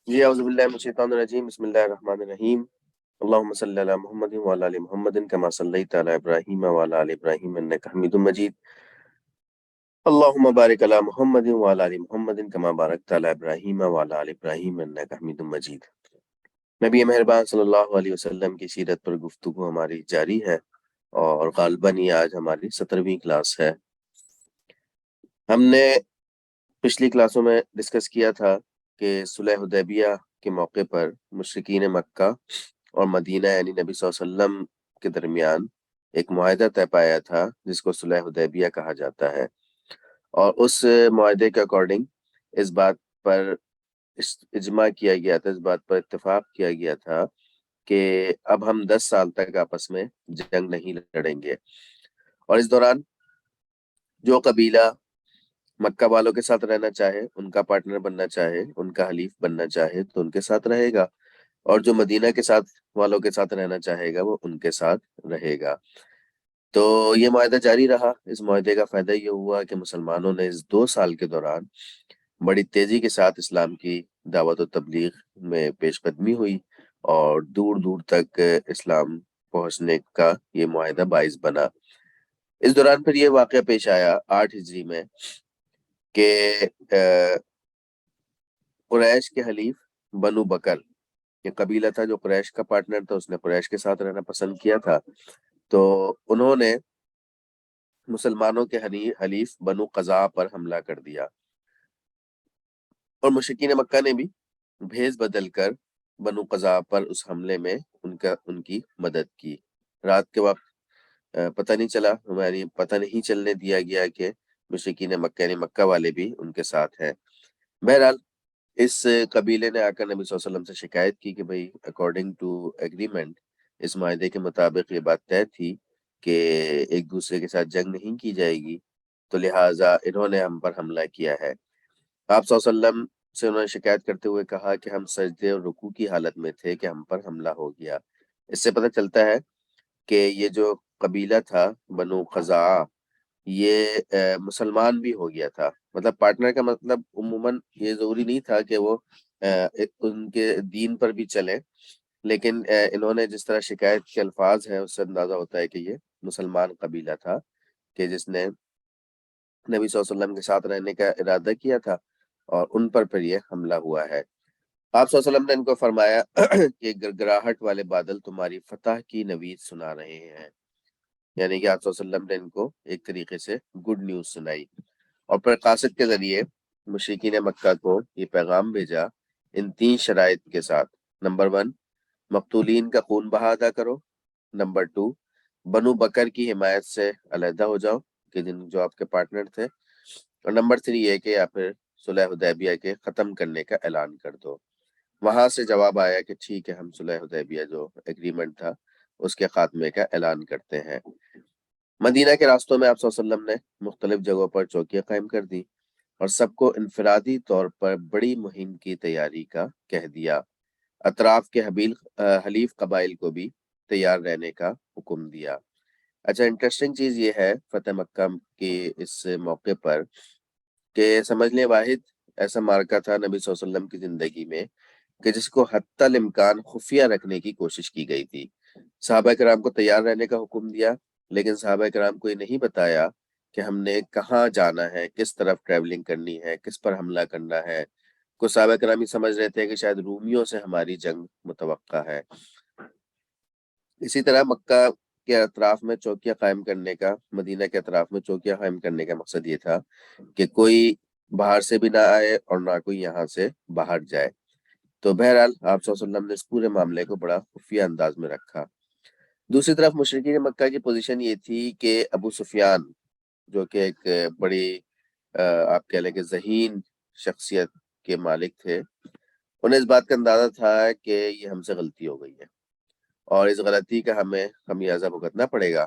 جی اعوذ باللہ من الشیطان الرجیم بسم اللہ الرحمن الرحیم اللہم صلی علی محمد وعلی آل محمد کما صلیت علی ابراہیم وعلی آل ابراہیم انک حمید مجید اللہم بارک علی محمد وعلی آل محمد کما بارکت علی ابراہیم وعلی آل ابراہیم انک حمید مجید۔ نبی مہربان صلی اللہ علیہ وسلم کی سیرت پر گفتگو ہماری جاری ہے اور غالباً یہ آج ہماری 17ویں کلاس ہے۔ ہم نے پچھلی کلاسوں میں ڈسکس کیا تھا کہ صلح حدیبیہ کے موقع پر مشرکین مکہ اور مدینہ یعنی نبی صلی اللہ علیہ وسلم کے درمیان ایک معاہدہ طے پایا تھا جس کو صلح حدیبیہ کہا جاتا ہے، اور اس معاہدے کے اکارڈنگ اس بات پر اجماع کیا گیا تھا، اس بات پر اتفاق کیا گیا تھا کہ اب ہم 10 سال تک آپس میں جنگ نہیں لڑیں گے، اور اس دوران جو قبیلہ مکہ والوں کے ساتھ رہنا چاہے، ان کا پارٹنر بننا چاہے، ان کا حلیف بننا چاہے تو ان کے ساتھ رہے گا، اور جو مدینہ کے ساتھ والوں کے ساتھ رہنا چاہے گا وہ ان کے ساتھ رہے گا۔ تو یہ معاہدہ جاری رہا۔ اس معاہدے کا فائدہ یہ ہوا کہ مسلمانوں نے اس 2 سال کے دوران بڑی تیزی کے ساتھ اسلام کی دعوت و تبلیغ میں پیش قدمی ہوئی، اور دور دور تک اسلام پہنچنے کا یہ معاہدہ باعث بنا۔ اس دوران پھر یہ واقعہ پیش آیا 8 ہجری میں کہ قریش کے حلیف بنو بکر، یہ قبیلہ تھا جو قریش کا پارٹنر تھا، اس نے قریش کے ساتھ رہنا پسند کیا تھا، تو انہوں نے مسلمانوں کے حلیف بنو قزاع پر حملہ کر دیا، اور مشرکین مکہ نے بھی بھیس بدل کر بنو قزاع پر اس حملے میں ان کی مدد کی۔ رات کے وقت پتہ نہیں چلنے دیا گیا کہ مشرکین مکہ یعنی مکہ والے بھی ان کے ساتھ ہیں۔ بہرحال اس قبیلے نے آ کر نبی صلی اللہ علیہ وسلم سے شکایت کی کہ بھئی اکارڈنگ ٹو ایگریمنٹ، اس معاہدے کے مطابق یہ بات طے تھی کہ ایک دوسرے کے ساتھ جنگ نہیں کی جائے گی، تو لہٰذا انہوں نے ہم پر حملہ کیا ہے۔ آپ صلی اللہ علیہ وسلم سے انہوں نے شکایت کرتے ہوئے کہا کہ ہم سجدے اور رکوع کی حالت میں تھے کہ ہم پر حملہ ہو گیا۔ اس سے پتہ چلتا ہے کہ یہ جو قبیلہ تھا بنو قزاع، یہ مسلمان بھی ہو گیا تھا۔ مطلب پارٹنر کا مطلب عموماً یہ ضروری نہیں تھا کہ وہ ان کے دین پر بھی چلیں، لیکن انہوں نے جس طرح شکایت کے الفاظ ہیں اس سے اندازہ ہوتا ہے کہ یہ مسلمان قبیلہ تھا کہ جس نے نبی صلی اللہ علیہ وسلم کے ساتھ رہنے کا ارادہ کیا تھا، اور ان پر پھر یہ حملہ ہوا ہے۔ آپ صلی اللہ علیہ وسلم نے ان کو فرمایا کہ گڑگڑاہٹ والے بادل تمہاری فتح کی نوید سنا رہے ہیں، یعنی کہ آپ صلی اللہ علیہ وسلم نے ان کو ایک طریقے سے گڈ نیوز سنائی، اور پھر قاصد کے ذریعے مشرکین مکہ کو یہ پیغام بھیجا ان 3 شرائط کے ساتھ۔ نمبر 1، مقتولین کا خون بہا ادا کرو۔ نمبر 2، بنو بکر کی حمایت سے علیحدہ ہو جاؤ کہ جو آپ کے پارٹنر تھے، اور نمبر 3 یہ کہ یا پھر صلح حدیبیہ کے ختم کرنے کا اعلان کر دو۔ وہاں سے جواب آیا کہ ٹھیک ہے، ہم صلح حدیبیہ جو ایگریمنٹ تھا اس کے خاتمے کا اعلان کرتے ہیں۔ مدینہ کے راستوں میں آپ صلی اللہ علیہ وسلم نے مختلف جگہوں پر چوکیاں قائم کر دی اور سب کو انفرادی طور پر بڑی مہم کی تیاری کا کہہ دیا۔ اطراف کے حلیف قبائل کو بھی تیار رہنے کا حکم دیا۔ اچھا، انٹرسٹنگ چیز یہ ہے فتح مکہ کی اس موقع پر کہ سمجھ لیں واحد ایسا مارکہ تھا نبی صلی اللہ علیہ وسلم کی زندگی میں کہ جس کو حتی الامکان خفیہ رکھنے کی کوشش کی گئی تھی۔ صحابہ کرام کو تیار رہنے کا حکم دیا، لیکن صحابہ کرام کو یہ نہیں بتایا کہ ہم نے کہاں جانا ہے، کس طرف ٹریولنگ کرنی ہے، کس پر حملہ کرنا ہے۔ کچھ صحابہ کرام یہ سمجھ رہے تھے کہ شاید رومیوں سے ہماری جنگ متوقع ہے۔ اسی طرح مکہ کے اطراف میں چوکیاں قائم کرنے کا، مدینہ کے اطراف میں چوکیاں قائم کرنے کا مقصد یہ تھا کہ کوئی باہر سے بھی نہ آئے اور نہ کوئی یہاں سے باہر جائے۔ تو بہرحال آپ صلی اللہ علیہ وسلم نے اس پورے معاملے کو بڑا خفیہ انداز میں رکھا۔ دوسری طرف مشرکین مکہ کی پوزیشن یہ تھی کہ ابو سفیان جو کہ ایک بڑی آپ کہہ لیں کہ ذہین شخصیت کے مالک تھے، انہیں اس بات کا اندازہ تھا کہ یہ ہم سے غلطی ہو گئی ہے اور اس غلطی کا ہمیں خمیازہ بھگتنا پڑے گا،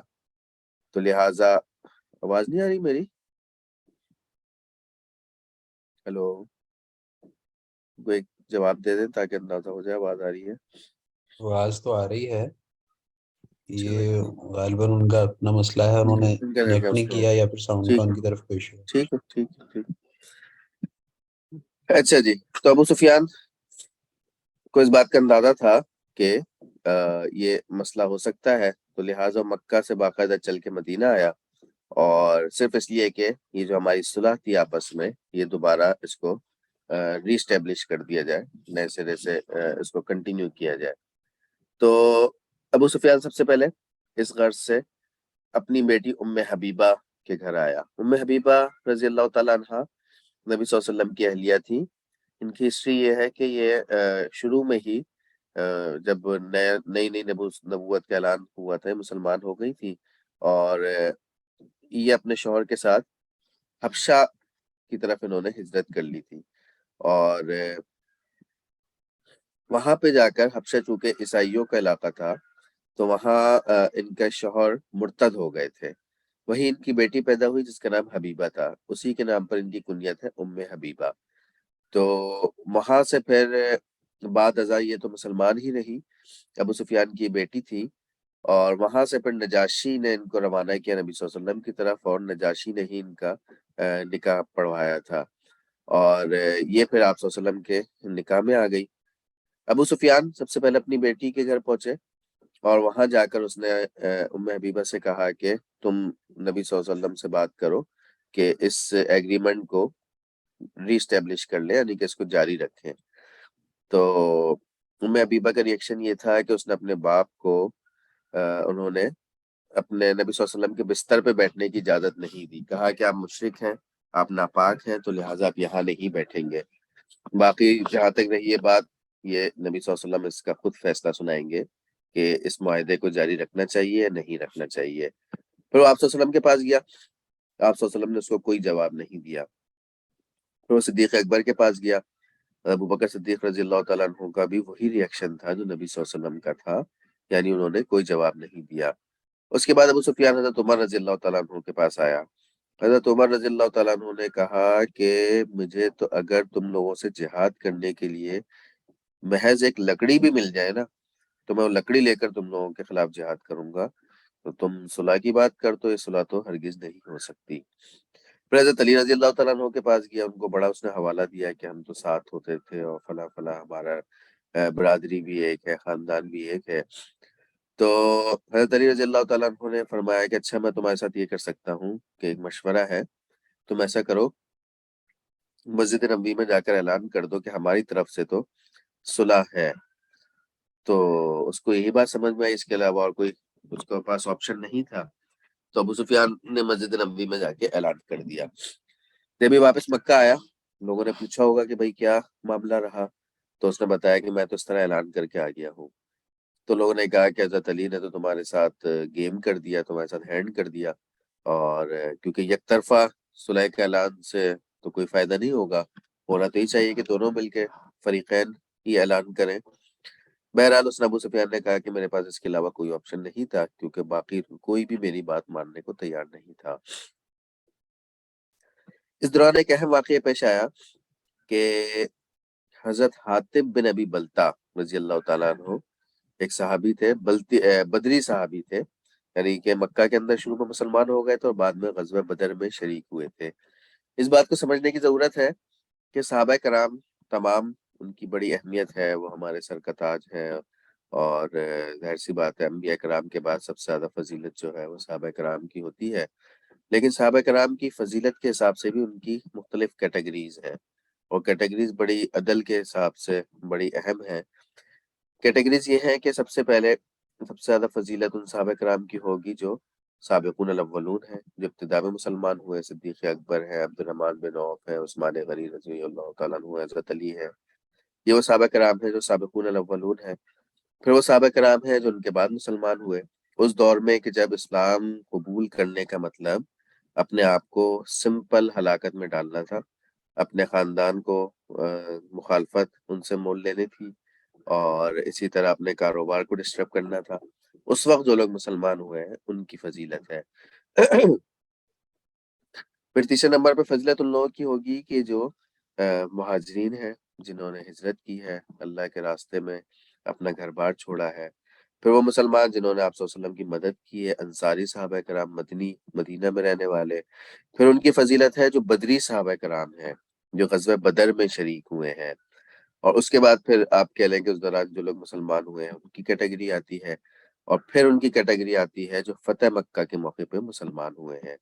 تو لہٰذا آواز نہیں آ رہی میری؟ ہیلو، کوئی جواب دے دیں تاکہ اندازہ ہو جائے آواز آ رہی ہے۔ آواز تو آ رہی ہے، یہ غالباً ان کا اپنا مسئلہ ہے، انہوں نے نیٹ نہیں کیا یا پھر ساؤنڈ کا ان کی طرف کوئی ایشو ہے۔ ٹھیک ہے ٹھیک ہے ٹھیک۔ اچھا جی، تو ابو سفیان کو اس بات کا اندازہ تھا کہ یہ مسئلہ ہو سکتا ہے، تو لہٰذا مکہ سے باقاعدہ چل کے مدینہ آیا، اور صرف اس لیے کہ یہ جو ہماری صلح تھی آپس میں، یہ دوبارہ اس کو ری اسٹیبلش کر دیا جائے، نئے سرے سے اس کو کنٹینیو کیا جائے۔ تو ابو سفیان سب سے پہلے اس غرض سے اپنی بیٹی ام حبیبہ کے گھر آیا۔ ام حبیبہ رضی اللہ تعالیٰ عنہ نبی صلی اللہ علیہ وسلم کی اہلیہ تھی۔ ان کی ہسٹری یہ ہے کہ یہ شروع میں ہی جب نئی نئی نبوت کا اعلان ہوا تھا، مسلمان ہو گئی تھی، اور یہ اپنے شوہر کے ساتھ حبشہ کی طرف انہوں نے ہجرت کر لی تھی، اور وہاں پہ جا کر، حبشہ چونکہ عیسائیوں کا علاقہ تھا، تو وہاں ان کا شوہر مرتد ہو گئے تھے۔ وہی ان کی بیٹی پیدا ہوئی جس کا نام حبیبہ تھا، اسی کے نام پر ان کی کنیت ہے ام حبیبہ۔ تو وہاں سے پھر بعد ازاں یہ تو مسلمان ہی نہیں، ابو سفیان کی بیٹی تھی، اور وہاں سے پھر نجاشی نے ان کو روانہ کیا نبی صلی اللہ علیہ وسلم کی طرف، اور نجاشی نے ہی ان کا نکاح پڑھوایا تھا، اور یہ پھر آپ صلی اللہ علیہ وسلم کے نکاح میں آ گئی۔ ابو سفیان سب سے پہلے اپنی بیٹی کے گھر پہنچے، اور وہاں جا کر اس نے ام حبیبہ سے کہا کہ تم نبی صلی اللہ علیہ وسلم سے بات کرو کہ اس ایگریمنٹ کو ری اسٹیبلش کر لیں، یعنی کہ اس کو جاری رکھیں۔ تو ام حبیبہ کا ریئیکشن یہ تھا کہ اس نے اپنے باپ کو انہوں نے اپنے نبی صلی اللہ علیہ وسلم کے بستر پہ بیٹھنے کی اجازت نہیں دی، کہا کہ آپ مشرک ہیں، آپ ناپاک ہیں، تو لہٰذا آپ یہاں نہیں بیٹھیں گے۔ باقی جہاں تک رہی یہ بات، یہ نبی صلی اللہ علیہ وسلم اس کا خود فیصلہ سنائیں گے کہ اس معاہدے کو جاری رکھنا چاہیے یا نہیں رکھنا چاہیے۔ پھر وہ آپ صلی اللہ علیہ وسلم کے پاس گیا، آپ صلی اللہ علیہ وسلم نے اس کو کوئی جواب نہیں دیا۔ پھر وہ صدیق اکبر کے پاس گیا، ابو بکر صدیق رضی اللہ تعالیٰ عنہ کا بھی وہی ریئیکشن تھا جو نبی صلی اللہ علیہ وسلم کا تھا، یعنی انہوں نے کوئی جواب نہیں دیا۔ اس کے بعد ابو سفیان حضرت عمر رضی اللہ تعالیٰ عنہ کے پاس آیا۔ حضرت عمر رضی اللہ تعالیٰ عنہ نے کہا کہ مجھے تو اگر تم لوگوں سے جہاد کرنے کے لیے محض ایک لکڑی بھی مل جائے نا، تو میں وہ لکڑی لے کر تم لوگوں کے خلاف جہاد کروں گا، تو تم صلح کی بات کر تو یہ صلح تو ہرگز نہیں ہو سکتی۔ پھر حضرت علی رضی اللہ تعالیٰ عنہ کے پاس گیا، ان کو بڑا اس نے حوالہ دیا کہ ہم تو ساتھ ہوتے تھے، اور فلاں فلاں، ہمارا برادری بھی ایک ہے، خاندان بھی ایک ہے۔ تو حضرت علی رضی اللہ تعالیٰ عنہ نے فرمایا کہ اچھا، میں تمہارے ساتھ یہ کر سکتا ہوں کہ ایک مشورہ ہے، تم ایسا کرو، مسجد نبوی میں جا کر اعلان کر دو کہ ہماری طرف سے تو صلح ہے۔ تو اس کو یہی بات سمجھ میں آئی، اس کے علاوہ اور کوئی اس کے پاس آپشن نہیں تھا، تو ابو سفیان نے مسجد نبوی میں جا کے اعلان کر دیا۔ جب یہ واپس مکہ آیا، لوگوں نے پوچھا ہوگا کہ بھائی کیا معاملہ رہا، تو اس نے بتایا کہ میں تو اس طرح اعلان کر کے آ گیا ہوں۔ تو لوگوں نے کہا کہ حضرت علی نے تو تمہارے ساتھ گیم کر دیا، تمہارے ساتھ ہینڈ کر دیا، اور کیونکہ یک طرفہ صلح کے اعلان سے تو کوئی فائدہ نہیں ہوگا، ہونا تو ہی چاہیے کہ دونوں مل کے فریقین ہی اعلان کریں۔ بہرحال اس نے ابو سفیان نے کہا کہ میرے پاس اس کے علاوہ کوئی آپشن نہیں تھا، کیونکہ باقی کوئی بھی میری بات ماننے کو تیار نہیں تھا۔ اس دوران ایک اہم واقعہ پیش آیا کہ حضرت حاتب بن ابی بلتع رضی اللہ تعالیٰ عنہ ایک صحابی تھے، بدری صحابی تھے، یعنی کہ مکہ کے اندر شروع میں مسلمان ہو گئے تھے اور بعد میں غزوہ بدر میں شریک ہوئے تھے۔ اس بات کو سمجھنے کی ضرورت ہے کہ صحابہ کرام تمام، ان کی بڑی اہمیت ہے، وہ ہمارے سر کا تاج ہے، اور ظاہر سی بات ہے انبیاء کرام کے بعد سب سے زیادہ فضیلت جو ہے وہ صحابہ کرام کی ہوتی ہے۔ لیکن صحابہ کرام کی فضیلت کے حساب سے بھی ان کی مختلف کیٹیگریز ہیں، اور کیٹیگریز بڑی عدل کے حساب سے بڑی اہم ہیں۔ کیٹیگریز یہ ہے کہ سب سے پہلے سب سے زیادہ فضیلت ان صحابہ کرام کی ہوگی جو سابقون الاولون ہیں، جو ابتدا میں مسلمان ہوئے، صدیق اکبر ہے، عبد الرحمن بن عوف ہے، عثمان غنی رضی اللہ تعالیٰ عنہ، حضرت علی ہے۔ یہ وہ صحابہ کرام ہیں جو سابقون الاولون ہیں۔ پھر وہ صحابہ کرام ہیں جو ان کے بعد مسلمان ہوئے، اس دور میں کہ جب اسلام قبول کرنے کا مطلب اپنے آپ کو سمپل ہلاکت میں ڈالنا تھا، اپنے خاندان کو مخالفت ان سے مول لینے تھی، اور اسی طرح اپنے کاروبار کو ڈسٹرب کرنا تھا۔ اس وقت جو لوگ مسلمان ہوئے ہیں ان کی فضیلت ہے۔ پھر تیسرے نمبر پہ فضیلت ان لوگوں کی ہوگی کہ جو مہاجرین ہیں، جنہوں نے ہجرت کی ہے، اللہ کے راستے میں اپنا گھر بار چھوڑا ہے۔ پھر وہ مسلمان جنہوں نے آپ صلی اللہ علیہ وسلم کی مدد کی ہے، انصاری صحابہ کرام، مدینہ میں رہنے والے۔ پھر ان کی فضیلت ہے جو بدری صحابہ کرام ہیں، جو غزوہ بدر میں شریک ہوئے ہیں، اور اس کے بعد پھر آپ کہہ لیں کہ اس دوران جو لوگ مسلمان ہوئے ہیں ان کی کیٹیگری آتی ہے، اور پھر ان کی کیٹیگری آتی ہے جو فتح مکہ کے موقع پہ مسلمان ہوئے ہیں۔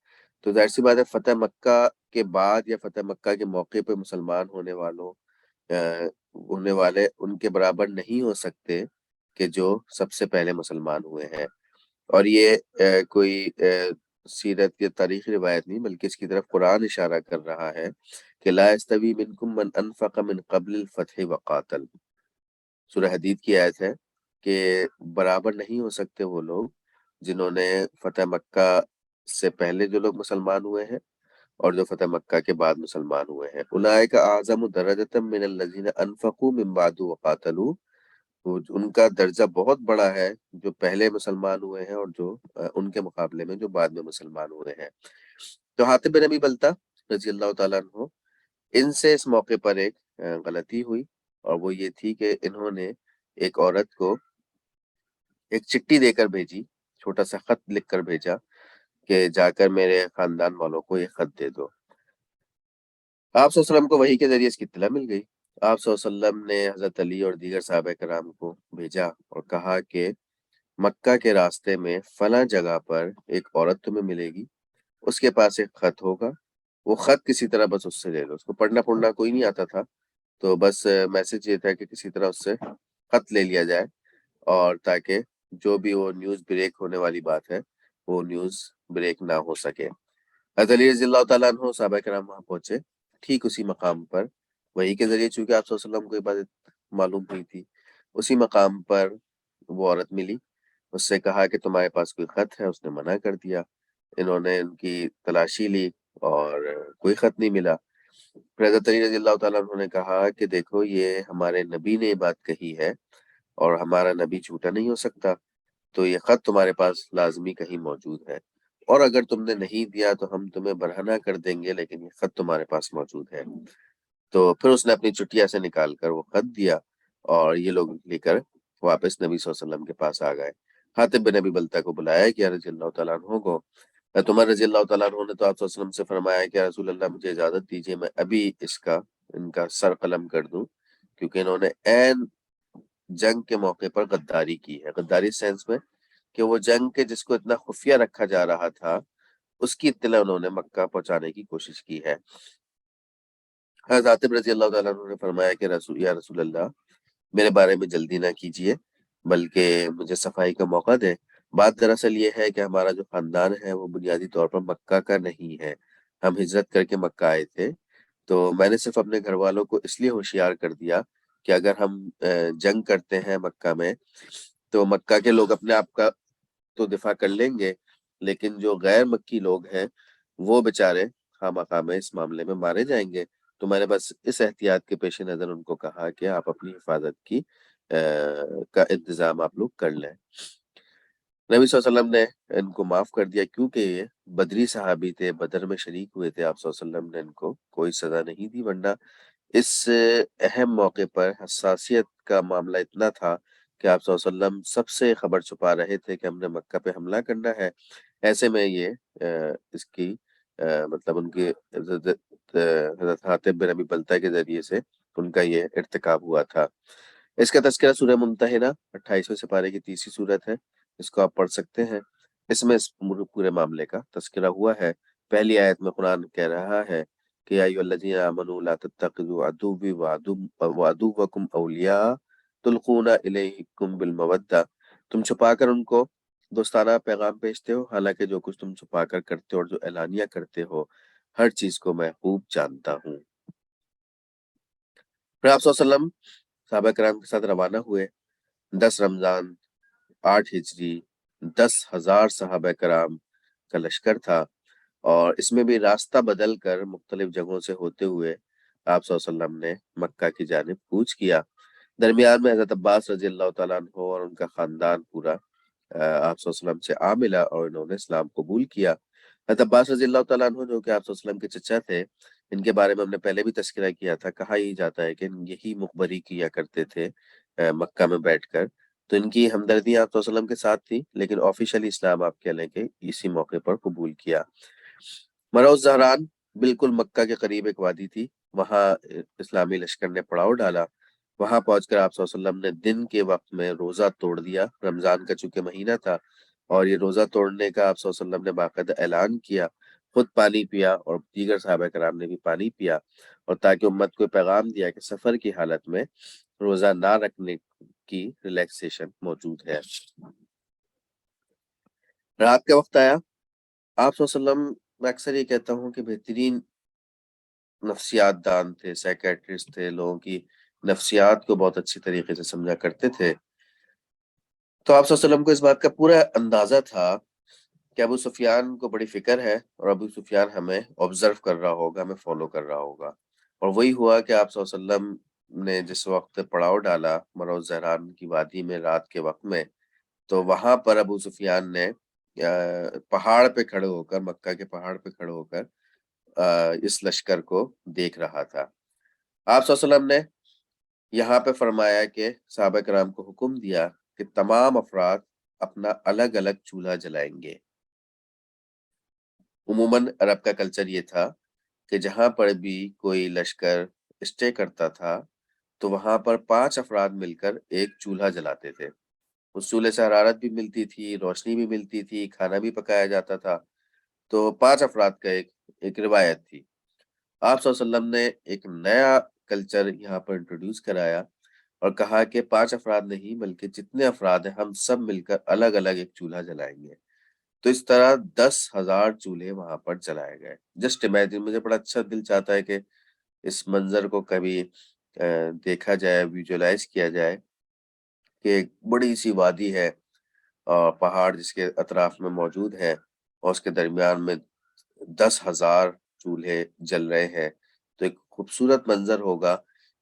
تو ظاہر سی بات ہے فتح مکہ کے بعد یا فتح مکہ کے موقع پہ مسلمان ہونے والے ان کے برابر نہیں ہو سکتے کہ جو سب سے پہلے مسلمان ہوئے ہیں۔ اور یہ کوئی سیرت یا تاریخی روایت نہیں، بلکہ اس کی طرف قرآن اشارہ کر رہا ہے کہ لا یستوی منکم من انفق من قبل الفتح وقاتل، سورہ حدید کی آیت ہے کہ برابر نہیں ہو سکتے وہ لوگ جنہوں نے فتح مکہ سے پہلے جو لوگ مسلمان ہوئے ہیں اور جو فتح مکہ کے بعد مسلمان ہوئے ہیں۔ اولئک اعظم درجۃ من الذین انفقوا من بعد وقاتلوا، ان کا درجہ بہت بڑا ہے جو پہلے مسلمان ہوئے ہیں اور جو ان کے مقابلے میں جو بعد میں مسلمان ہوئے ہیں۔ تو حاتب بن ابی بلتہ رضی اللہ تعالیٰ عنہ، ان سے اس موقع پر ایک غلطی ہوئی، اور وہ یہ تھی کہ انہوں نے ایک عورت کو ایک چٹھی دے کر بھیجی، چھوٹا سا خط لکھ کر بھیجا کہ جا کر میرے خاندان والوں کو یہ خط دے دو۔ آپ صلی اللہ علیہ وسلم کو وحی کے ذریعے اس کی اطلاع مل گئی۔ آپ صلی اللہ علیہ وسلم نے حضرت علی اور دیگر صحابہ کرام کو بھیجا اور کہا کہ مکہ کے راستے میں فلاں جگہ پر ایک عورت تمہیں ملے گی، اس کے پاس ایک خط ہوگا، وہ خط کسی طرح بس اس سے لے لو۔ اس کو پڑھنا پڑھنا کوئی نہیں آتا تھا، تو بس میسج یہ تھا کہ کسی طرح اس سے خط لے لیا جائے، اور تاکہ جو بھی وہ نیوز بریک ہونے والی بات ہے وہ نیوز بریک نہ ہو سکے۔ حضرت علی رضی اللہ تعالیٰ عنہ صحابہ کرام وہاں پہنچے، ٹھیک اسی مقام پر وہی کے ذریعے، چونکہ آپ صلی اللہ علیہ وسلم کو عبادت معلوم ہوئی تھی، اسی مقام پر وہ عورت ملی، اس سے کہا کہ تمہارے پاس کوئی خط ہے؟ اس نے منع کر دیا۔ انہوں نے ان کی تلاشی لی اور کوئی خط نہیں ملا۔ پھر حضرت علی رضی اللہ تعالیٰ عنہ نے کہا کہ دیکھو یہ ہمارے نبی نے یہ بات کہی ہے اور ہمارا نبی جھوٹا نہیں ہو سکتا، تو یہ خط تمہارے پاس لازمی کہیں موجود ہے، اور اگر تم نے نہیں دیا تو ہم تمہیں برہنہ کر دیں گے، لیکن یہ خط تمہارے پاس موجود ہے۔ تو پھر اس نے اپنی چٹیا سے نکال کر وہ خط دیا، اور یہ لوگ لے کر واپس نبی صلی اللہ علیہ وسلم کے پاس آ گئے۔ حاتب بن ابی بلتہ کو بلایا کہ یا رضی اللہ تعالیٰ عنہ کو، تمہارے رضی اللہ تعالیٰ عنہ نے تو آپ صلی اللہ علیہ وسلم سے فرمایا کہ یا رسول اللہ مجھے اجازت دیجیے میں ابھی ان کا سر قلم کر دوں، کیونکہ انہوں نے عین جنگ کے موقع پر غداری کی ہے۔ غداری سینس میں کہ وہ جنگ کے جس کو اتنا خفیہ رکھا جا رہا تھا اس کی اطلاع انہوں نے مکہ پہنچانے کی کوشش کی ہے۔ حضرت عاطب رضی اللہ تعالیٰ عنہ نے فرمایا کہ یا رسول اللہ میرے بارے میں جلدی نہ کیجیے، بلکہ مجھے صفائی کا موقع دیں۔ بات دراصل یہ ہے کہ ہمارا جو خاندان ہے وہ بنیادی طور پر مکہ کا نہیں ہے، ہم ہجرت کر کے مکہ آئے تھے، تو میں نے صرف اپنے گھر والوں کو اس لیے ہوشیار کر دیا کہ اگر ہم جنگ کرتے ہیں مکہ میں تو مکہ کے لوگ اپنے آپ کا تو دفاع کر لیں گے، لیکن جو غیر مکی لوگ ہیں وہ بےچارے خواہ میں اس معاملے میں مارے جائیں گے۔ تو میں نے بس اس احتیاط کے پیش نظر ان کو کہا کہ آپ اپنی حفاظت کا انتظام آپ لوگ کر لیں۔ نبی صلی اللہ علیہ وسلم نے ان کو معاف کر دیا، کیونکہ یہ بدری صحابی تھے، بدر میں شریک ہوئے تھے۔ آپ صلی اللہ علیہ وسلم نے ان کو کوئی سزا نہیں دی، ورنہ اس اہم موقع پر حساسیت کا معاملہ اتنا تھا کہ آپ صلی اللہ علیہ وسلم سب سے خبر چھپا رہے تھے کہ ہم نے مکہ پہ حملہ کرنا ہے۔ ایسے میں یہ اس کی مطلب ان کی حضرت حاتب بن ابی بلتہ کے ذریعے سے ان کا یہ ارتکاب ہوا تھا۔ اس کا تذکرہ سورہ ممتحنہ 28ویں سپارے کی 30ری سورت ہے، اس کو آپ پڑھ سکتے ہیں۔ اس میں اس پورے معاملے کا تذکرہ ہوا ہے۔ پہلی آیت میں قرآن کہہ رہا ہے کہ یا ایھا الذین آمنوا لا تتخذوا عدوی وعدوکم اولیاء تلقون الیہم بالمودہ، تم چھپا کر ان کو دوستانہ پیغام بھیجتے ہو، حالانکہ جو کچھ تم چھپا کر کرتے ہو اور جو اعلانیہ کرتے ہو ہر چیز کو میں خوب جانتا ہوں۔ پھر آپ صلی اللہ علیہ وسلم صحابہ کرام کے ساتھ روانہ ہوئے۔ 10 رمضان 8 ہجری 10,000 صحابہ کرام کا لشکر تھا، اور اس میں بھی راستہ بدل کر مختلف جگہوں سے ہوتے ہوئے آپ صلی اللہ علیہ وسلم نے مکہ کی جانب کوچ کیا۔ درمیان میں حضرت عباس رضی اللہ تعالیٰ عنہ اور ان کا خاندان پورا آپ صلی اللہ علیہ وسلم سے آ ملا اور انہوں نے اسلام قبول کیا۔ حضرت عباس رضی اللہ تعالیٰ عنہ جو کہ آپ صلی اللہ علیہ وسلم کے چچا تھے، ان کے بارے میں ہم نے پہلے بھی تذکرہ کیا تھا، کہا ہی جاتا ہے کہ یہی مخبری کیا کرتے تھے مکہ میں بیٹھ کر، تو ان کی ہمدردی آپ صلی اللہ علیہ وسلم کے ساتھ تھی، لیکن آفیشلی اسلام آپ کہہ لیں کہ اسی موقع پر قبول کیا۔ مروز زہران بالکل مکہ کے قریب ایک وادی تھی، وہاں اسلامی لشکر نے پڑاؤ ڈالا۔ وہاں پہنچ کر آپ صلی اللہ علیہ وسلم نے دن کے وقت میں روزہ توڑ دیا، رمضان کا چونکہ مہینہ تھا، اور یہ روزہ توڑنے کا آپ صلی اللہ علیہ وسلم نے باقاعدہ اعلان کیا، خود پانی پیا اور دیگر صحابہ کرام نے بھی پانی پیا، اور تاکہ امت کو پیغام دیا کہ سفر کی حالت میں روزہ نہ رکھنے کی ریلیکسیشن موجود ہے۔ رات کا وقت آیا، آپ صلی اللہ علیہ وسلم، میں اکثر یہ کہتا ہوں کہ بہترین نفسیات دان تھے، سائیکیٹرسٹ تھے، لوگوں کی نفسیات کو بہت اچھی طریقے سے سمجھا کرتے تھے۔ تو آپ صلی اللہ علیہ وسلم کو اس بات کا پورا اندازہ تھا کہ ابو سفیان کو بڑی فکر ہے، اور ابو سفیان ہمیں آبزرو کر رہا ہوگا، ہمیں فالو کر رہا ہوگا۔ اور وہی ہوا کہ آپ صلی اللہ علیہ وسلم نے جس وقت پڑاؤ ڈالا مرو زہران کی وادی میں رات کے وقت میں، تو وہاں پر ابو سفیان نے پہاڑ پہ کھڑے ہو کر، مکہ کے پہاڑ پہ کھڑے ہو کر اس لشکر کو دیکھ رہا تھا۔ آپ صلی اللہ علیہ وسلم نے یہاں پہ فرمایا کہ صحابہ کرام کو حکم دیا کہ تمام افراد اپنا الگ الگ چولہا جلائیں گے۔ عموماً عرب کا کلچر یہ تھا کہ جہاں پر بھی کوئی لشکر اسٹے کرتا تھا تو وہاں پر 5 افراد مل کر ایک چولہا جلاتے تھے۔ اس چولہے سے حرارت بھی ملتی تھی، روشنی بھی ملتی تھی، کھانا بھی پکایا جاتا تھا۔ تو 5 افراد کا ایک روایت تھی۔ آپ صلی اللہ علیہ وسلم نے ایک نیا کلچر یہاں پر انٹروڈیوس کرایا اور کہا کہ 5 افراد نہیں بلکہ جتنے افراد ہیں ہم سب مل کر الگ الگ ایک چولہا جلائیں گے۔ تو اس طرح 10,000 چولہے وہاں پر جلائے گئے۔ جسٹ امیجن، مجھے بڑا اچھا دل چاہتا ہے کہ اس منظر کو کبھی دیکھا جائے، ویژولائز کیا جائے کہ ایک بڑی سی وادی ہے اور پہاڑ جس کے اطراف میں موجود ہے، اور اس کے درمیان میں 10,000 چولہے جل رہے ہیں۔ تو ایک خوبصورت منظر ہوگا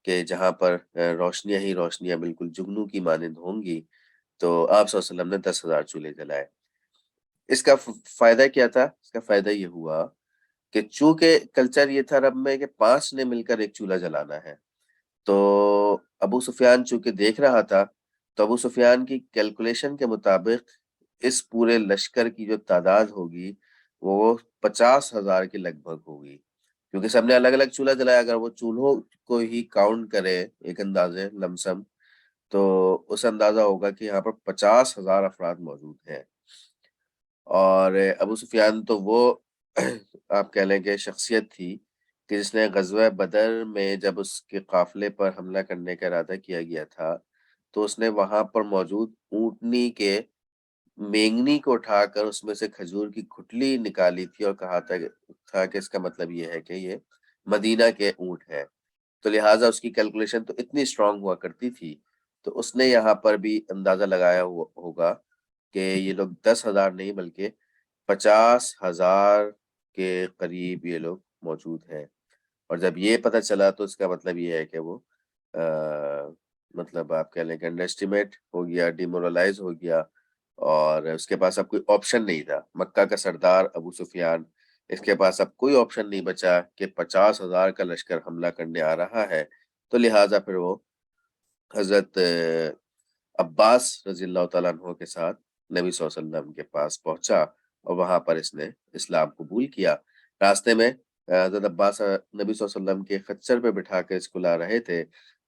کہ جہاں پر روشنیاں ہی روشنیاں بالکل جگنو کی مانند ہوں گی۔ تو آپ صلی اللہ علیہ وسلم نے 10,000 چولہے جلائے۔ اس کا فائدہ کیا تھا؟ اس کا فائدہ یہ ہوا کہ چونکہ کلچر یہ تھا رب میں کہ 5 نے مل کر ایک چولہا جلانا ہے، تو ابو سفیان چونکہ دیکھ رہا تھا، تو ابو سفیان کی کیلکولیشن کے مطابق اس پورے لشکر کی جو تعداد ہوگی وہ 50,000 کے لگ بھگ ہوگی، کیونکہ سب نے الگ الگ چولہا جلایا۔ اگر وہ چولہوں کو ہی کاؤنٹ کرے ایک اندازے لمسم، تو اس اندازہ ہوگا کہ یہاں پر 50,000 افراد موجود ہیں۔ اور ابو سفیان تو وہ آپ کہہ لیں کہ شخصیت تھی کہ جس نے غزوہ بدر میں جب اس کے قافلے پر حملہ کرنے کا ارادہ کیا گیا تھا، تو اس نے وہاں پر موجود اونٹنی کے مینگنی کو اٹھا کر اس میں سے کھجور کی گٹھلی نکالی تھی اور کہا تھا کہ اس کا مطلب یہ ہے کہ یہ مدینہ کے اونٹ ہے۔ تو لہٰذا اس کی کیلکولیشن تو اتنی اسٹرانگ ہوا کرتی تھی، تو اس نے یہاں پر بھی اندازہ لگایا ہوگا کہ یہ لوگ 10,000 نہیں بلکہ 50,000 کے قریب یہ لوگ موجود ہیں۔ اور جب یہ پتہ چلا تو اس کا مطلب یہ ہے کہ وہ مطلب آپ کہہ لیں کہ انڈر اسٹیمیٹ ہو گیا، ڈیمورلائز ہو گیا، اور اس کے پاس اب کوئی آپشن نہیں تھا۔ مکہ کا سردار ابو سفیان، اس کے پاس اب کوئی آپشن نہیں بچا کہ 50,000 کا لشکر حملہ کرنے آ رہا ہے، تو لہٰذا پھر وہ حضرت عباس رضی اللہ تعالیٰ عنہ کے ساتھ نبی صلی اللہ علیہ وسلم کے پاس پہنچا، اور وہاں پر اس نے اسلام قبول کیا۔ راستے میں حضرت عباس نبی صلی اللہ علیہ وسلم کے خچر پہ بٹھا کے اس کو لا رہے تھے۔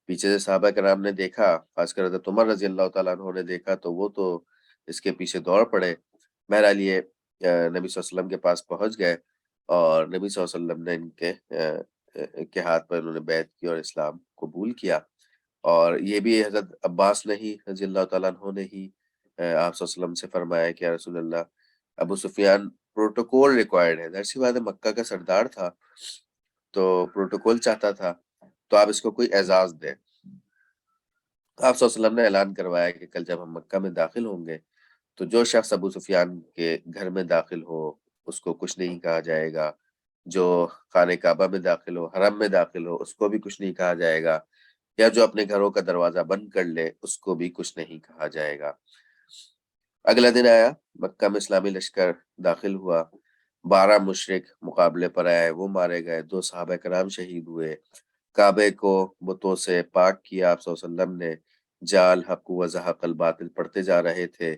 پیچھے سے صحابہ کرام نے دیکھا، خاص کر حضرت عمر رضی اللہ تعالیٰ عنہ نے دیکھا، تو وہ تو اس کے پیچھے دوڑ پڑے۔ بہرحال یہ نبی صلی اللہ علیہ وسلم کے پاس پہنچ گئے، اور نبی صلی اللہ علیہ وسلم نے ان کے ہاتھ پر انہوں نے بیعت کی اور اسلام قبول کیا۔ اور یہ بھی حضرت عباس نے ہی رضی اللہ تعالیٰ عنہ نے ہی آپ صلی اللہ علیہ وسلم سے فرمایا کہ یا رسول اللہ، ابو سفیان پروٹوکول ریکوائرڈ ہے، ظاہر سی بات ہے مکہ کا سردار تھا تو پروٹوکول چاہتا تھا، تو آپ اس کو کوئی اعزاز دیں۔ آپ صلی اللہ علیہ وسلم نے اعلان کروایا کہ کل جب ہم مکہ میں داخل ہوں گے تو جو شخص ابو سفیان کے گھر میں داخل ہو اس کو کچھ نہیں کہا جائے گا، جو خانہ کعبہ میں داخل ہو، حرم میں داخل ہو، اس کو بھی کچھ نہیں کہا جائے گا، یا جو اپنے گھروں کا دروازہ بند کر لے اس کو بھی کچھ نہیں کہا جائے گا۔ اگلا دن آیا، مکہ میں اسلامی لشکر داخل ہوا، 12 مشرک مقابلے پر آئے، وہ مارے گئے، 2 صحابہ کرام شہید ہوئے۔ کعبے کو بتوں سے پاک کیا آپ صلی اللہ علیہ وسلم نے، جال حق و زحق الباطل پڑھتے جا رہے تھے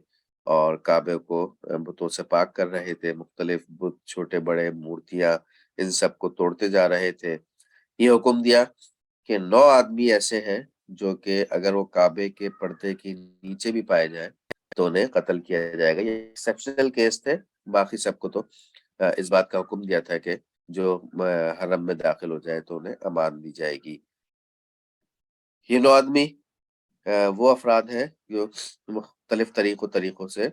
اور کعبے کو بتوں سے پاک کر رہے تھے، مختلف بت، چھوٹے بڑے مورتیاں، ان سب کو توڑتے جا رہے تھے۔ یہ حکم دیا کہ 9 آدمی ایسے ہیں جو کہ اگر وہ کعبے کے پردے کے نیچے بھی پائے جائیں تو انہیں قتل کیا جائے گا. یہ ایکسیپشنل کیس تھے، باقی سب کو تو اس بات کا حکم دیا تھا کہ جو حرم میں داخل ہو جائے تو انہیں امان دی جائے گی. یہ 9 آدمی وہ افراد ہیں جو مختلف طریقوں سے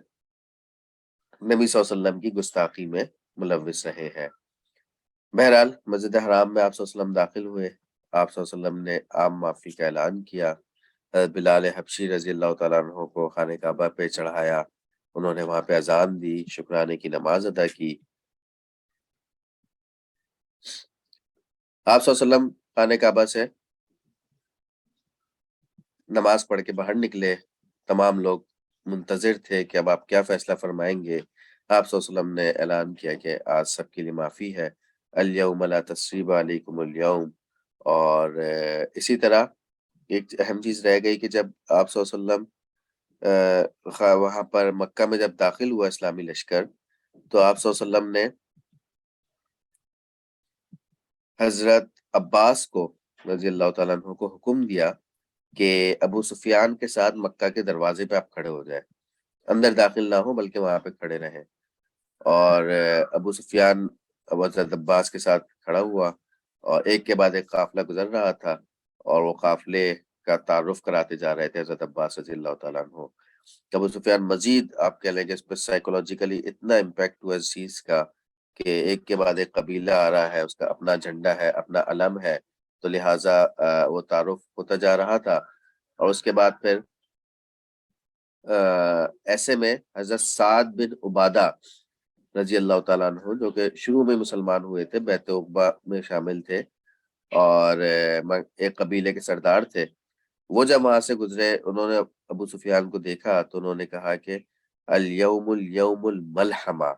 نبی صلی اللہ علیہ وسلم کی گستاخی میں ملوث رہے ہیں. بہرحال مسجد حرام میں آپ صلی اللہ علیہ وسلم داخل ہوئے. آپ صلی اللہ علیہ وسلم نے عام معافی کا اعلان کیا. بلال حبشی رضی اللہ تعالیٰ عنہ کو خانہ کعبہ پہ چڑھایا. انہوں نے وہاں پہ اذان دی، شکرانے کی نماز ادا کی. آپ صلی اللہ علیہ وسلم خانہ کعبہ سے نماز پڑھ کے باہر نکلے. تمام لوگ منتظر تھے کہ اب آپ کیا فیصلہ فرمائیں گے. آپ صلی اللہ علیہ وسلم نے اعلان کیا کہ آج سب کے لیے معافی ہے، الیوم لا تثریب علیکم اليوم. اور اسی طرح ایک اہم چیز رہ گئی کہ جب آپ صلی اللہ علیہ وسلم وہاں پر مکہ میں جب داخل ہوا اسلامی لشکر، تو آپ صلی اللہ علیہ وسلم نے حضرت عباس کو رضی اللہ تعالیٰ عنہ کو حکم دیا کہ ابو سفیان کے ساتھ مکہ کے دروازے پہ آپ کھڑے ہو جائیں، اندر داخل نہ ہو بلکہ وہاں پہ کھڑے رہیں. اور ابو سفیان حضرت عباس کے ساتھ کھڑا ہوا اور ایک کے بعد ایک قافلہ گزر رہا تھا اور وہ قافلے کا تعارف کراتے جا رہے تھے حضرت عباس رضی اللہ تعالیٰ عنہ. ابو سفیان مزید آپ کہہ لیں کہ اس پہ سائیکولوجیکلی اتنا امپیکٹ ہوا اس چیز کا کہ ایک کے بعد ایک قبیلہ آ رہا ہے، اس کا اپنا جھنڈا ہے، اپنا علم ہے، تو لہٰذا وہ تعارف ہوتا جا رہا تھا. اور اس کے بعد پھر ایسے میں حضرت سعد بن عبادہ رضی اللہ تعالیٰ عنہ جو کہ شروع میں مسلمان ہوئے تھے، بیعت عقبہ میں شامل تھے اور ایک قبیلے کے سردار تھے، وہ جب وہاں سے گزرے انہوں نے ابو سفیان کو دیکھا تو انہوں نے کہا کہ الیوم الیوم الملحمہ،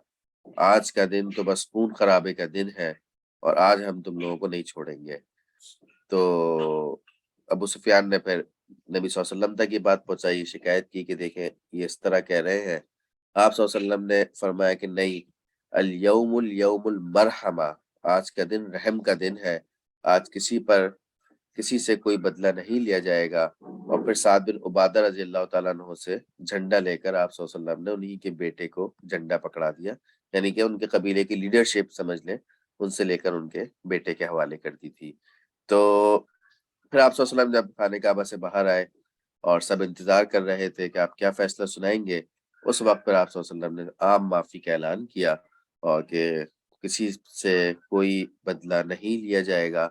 آج کا دن تو بس خون خرابے کا دن ہے اور آج ہم تم لوگوں کو نہیں چھوڑیں گے. تو ابو سفیان نے پھر نبی صلی اللہ علیہ وسلم تک یہ بات پہنچائی، شکایت کی کہ دیکھیں یہ اس طرح کہہ رہے ہیں. آپ صلی اللہ علیہ وسلم نے فرمایا کہ نہیں، الیوم الیوم المرحمہ، آج کا دن رحم کا دن ہے، آج کسی سے کوئی بدلہ نہیں لیا جائے گا. اور پھر سعد بن عبادہ رضی اللہ تعالیٰ عنہ سے جھنڈا لے کر آپ صلی اللہ علیہ وسلم نے انہی کے بیٹے کو جھنڈا پکڑا دیا، یعنی کہ ان کے قبیلے کی لیڈرشپ سمجھ لیں، ان سے لے کر ان کے بیٹے کے حوالے کر دی تھی. تو پھر آپ صلی اللہ علیہ وسلم جب خانہ کعبہ سے باہر آئے اور سب انتظار کر رہے تھے کہ آپ کیا فیصلہ سنائیں گے، اس وقت پر آپ صلی اللہ علیہ وسلم نے عام معافی کا اعلان کیا اور کہ کسی سے کوئی بدلہ نہیں لیا جائے گا.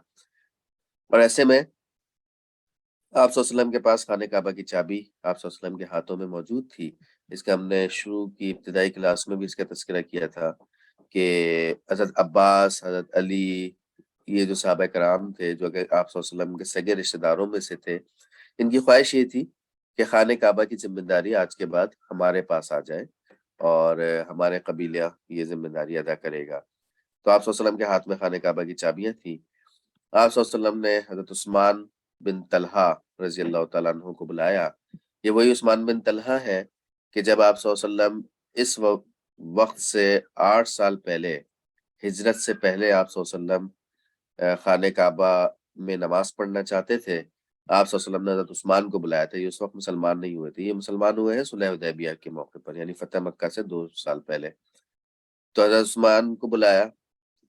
اور ایسے میں آپ صلی اللہ علیہ وسلم کے پاس خانہ کعبہ کی چابی آپ صلی اللہ علیہ وسلم کے ہاتھوں میں موجود تھی. اس کا ہم نے شروع کی ابتدائی کلاس میں بھی اس کا تذکرہ کیا تھا کہ حضرت عباس، حضرت علی، یہ جو صحابہ کرام تھے جو کہ آپ صلی اللہ علیہ وسلم کے سگے رشتہ داروں میں سے تھے، ان کی خواہش یہ تھی کہ خانہ کعبہ کی ذمہ داری آج کے بعد ہمارے پاس آ جائے اور ہمارے قبیلہ یہ ذمہ داری ادا کرے گا. تو آپ صلی اللہ علیہ وسلم کے ہاتھ میں خانہ کعبہ کی چابیاں تھیں. آپ صلی اللہ علیہ وسلم نے حضرت عثمان بن طلحہ رضی اللہ تعالیٰ عنہ کو بلایا. یہ وہی عثمان بن طلحہ ہے کہ جب آپ صلی اللہ علیہ وسلم اس وقت سے 8 سال پہلے، ہجرت سے پہلے آپ صلی اللہ علیہ وسلم خانہ کعبہ میں نماز پڑھنا چاہتے تھے، آپ صلی اللہ علیہ وسلم نے حضرت عثمان کو بلایا تھا. یہ اس وقت مسلمان نہیں ہوئے تھے، یہ مسلمان ہوئے ہیں صلح حدیبیہ کے موقع پر، یعنی فتح مکہ سے 2 سال پہلے. تو حضرت عثمان کو بلایا